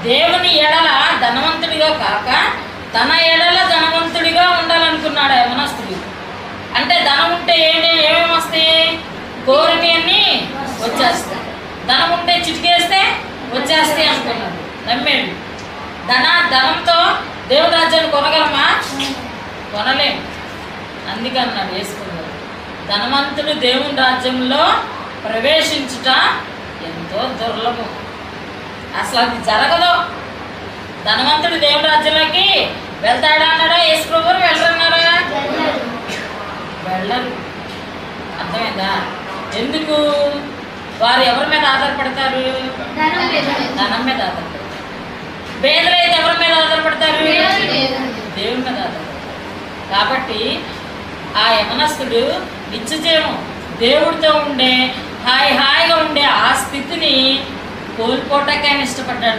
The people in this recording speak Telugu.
దేవుని ఎడల ధనవంతుడిగా కాక తన ఎడల ధనవంతుడిగా ఉండాలనుకున్నాడు ఆ యవనస్తుడు. అంటే ధనం ఉంటే ఏమేమి వస్తాయి? కోరికలన్నీ వచ్చేస్తాయి. ధనం ఉంటే చిటికేస్తే వచ్చేస్తాయి అనుకున్నాడు, నమ్మాడు. ధనంతో దేవుని రాజ్యాన్ని కొనగలమా? కొనలేము. అందుకన్నాడు వేసుకున్నాడు, ధనవంతుడు దేవుని రాజ్యంలో ప్రవేశించుట ఎంతో దుర్లభం. అసలు అది జరగదు. ధనవంతుడు దేవుని రాజ్యంలోకి వెళ్తాడా అన్నాడా? యేసు ప్రభువు వెళ్ళరన్నారా? వెళ్ళరు. అర్థమైందా? ఎందుకు? వారు ఎవరి మీద ఆధారపడతారు? ధనం మీద ఆధారపడతారు. పేదలు అయితే ఎవరి మీద ఆధారపడతారు? దేవుని మీద ఆధారపడతారు. కాబట్టి ఆ యవనస్తుడు నిత్యజీవం దేవుడితో ఉండే హాయిగా ఉండే ఆ స్థితిని కోల్పోటానికి ఆయన ఇష్టపడ్డాడు.